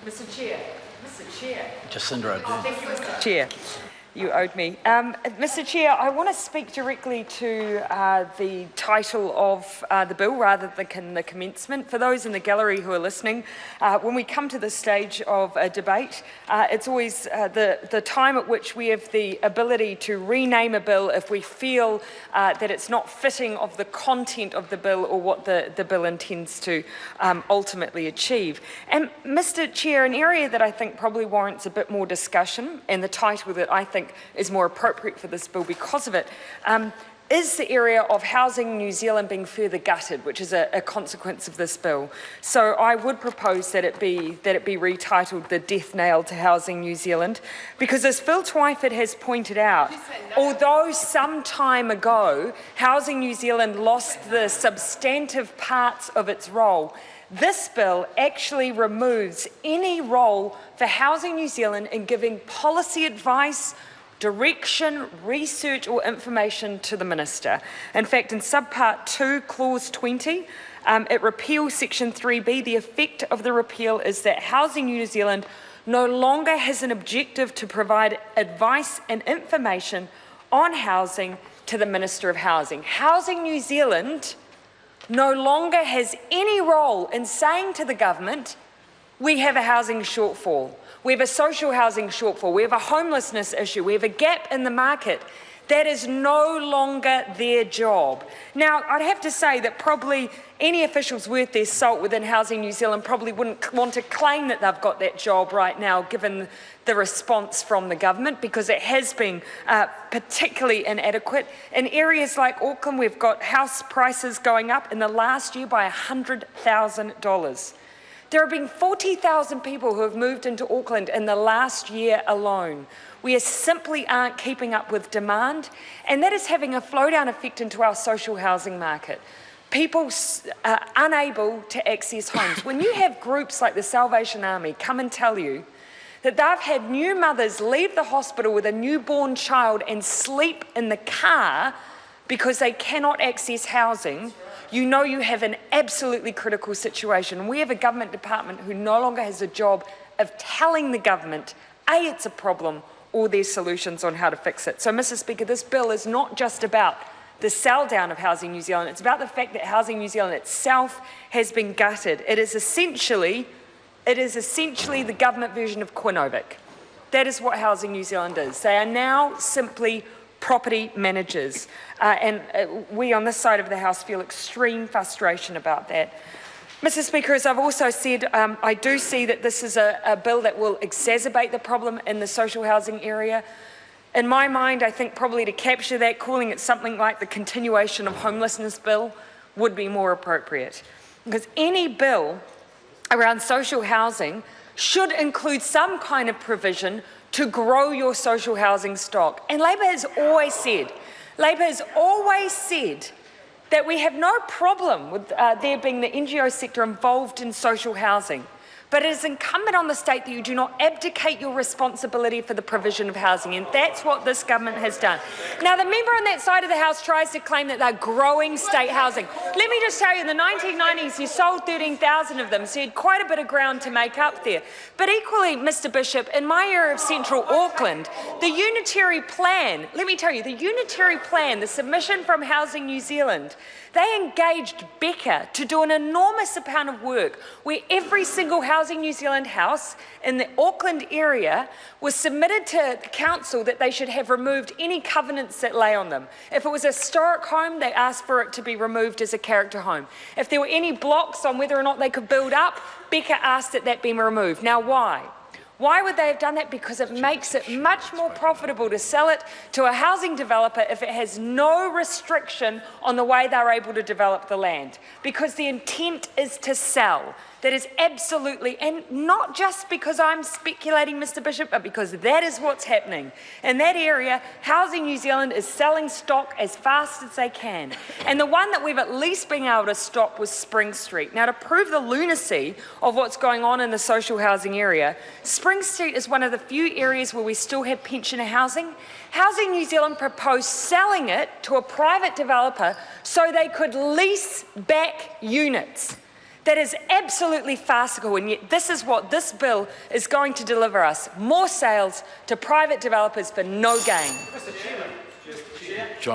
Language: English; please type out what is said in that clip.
Mr. Chair. Jacinda Ardern. Thank you, Mr. Chair, you owed me. Mr. Chair, I want to speak directly to the title of the bill rather than the commencement. For those in the gallery who are listening, when we come to this stage of a debate, it's always the time at which we have the ability to rename a bill if we feel that it's not fitting of the content of the bill or what the bill intends to ultimately achieve. And Mr. Chair, an area that I think probably warrants a bit more discussion, and the title that I think is more appropriate for this bill because of it, is the area of Housing New Zealand being further gutted, which is a consequence of this bill. So I would propose that it be retitled the death nail to Housing New Zealand, because as Phil Twyford has pointed out, although some time ago Housing New Zealand lost the substantive parts of its role, this bill actually removes any role for Housing New Zealand in giving policy advice, direction, research or information to the Minister. In fact, in subpart 2, clause 20, it repeals section 3B. The effect of the repeal is that Housing New Zealand no longer has an objective to provide advice and information on housing to the Minister of Housing. Housing New Zealand no longer has any role in saying to the government, we have a housing shortfall, we have a social housing shortfall, we have a homelessness issue, we have a gap in the market. That is no longer their job. Now, I'd have to say that probably any officials worth their salt within Housing New Zealand probably wouldn't want to claim that they've got that job right now, given the response from the government, because it has been particularly inadequate. In areas like Auckland, we've got house prices going up in the last year by $100,000. There have been 40,000 people who have moved into Auckland in the last year alone. We simply aren't keeping up with demand, and that is having a flow-down effect into our social housing market. People are unable to access homes. When you have groups like the Salvation Army come and tell you that they've had new mothers leave the hospital with a newborn child and sleep in the car because they cannot access housing, you know you have an absolutely critical situation. We have a government department who no longer has a job of telling the government, A, it's a problem, or there's solutions on how to fix it. So, Mr. Speaker, this bill is not just about the sell down of Housing New Zealand, it's about the fact that Housing New Zealand itself has been gutted. It is essentially the government version of Quinovik. That is what Housing New Zealand is. They are now simply property managers. And we on this side of the House feel extreme frustration about that. Mr. Speaker, as I've also said, I do see that this is a bill that will exacerbate the problem in the social housing area. In my mind, I think probably to capture that, calling it something like the continuation of homelessness bill would be more appropriate. Because any bill around social housing should include some kind of provision to grow your social housing stock. And Labor has always said that we have no problem with there being the NGO sector involved in social housing. But it is incumbent on the state that you do not abdicate your responsibility for the provision of housing, and that's what this government has done. Now, the member on that side of the House tries to claim that they're growing state housing. Let me just tell you, in the 1990s, you sold 13,000 of them, so you had quite a bit of ground to make up there. But equally, Mr. Bishop, in my area of central Auckland, the unitary plan, let me tell you, the unitary plan, the submission from Housing New Zealand, they engaged Becca to do an enormous amount of work where every single Housing New Zealand house in the Auckland area was submitted to the council that they should have removed any covenants that lay on them. If it was a historic home, they asked for it to be removed as a character home. If there were any blocks on whether or not they could build up, Becca asked that that be removed. Now, why? Why would they have done that? Because it makes it much more profitable to sell it to a housing developer if it has no restriction on the way they're able to develop the land. Because the intent is to sell. That is absolutely, and not just because I'm speculating, Mr. Bishop, but because that is what's happening. In that area, Housing New Zealand is selling stock as fast as they can. And the one that we've at least been able to stop was Spring Street. Now, to prove the lunacy of what's going on in the social housing area, Spring Street is one of the few areas where we still have pensioner housing. Housing New Zealand proposed selling it to a private developer so they could lease back units. That is absolutely farcical, and yet this is what this bill is going to deliver us: more sales to private developers for no gain. John.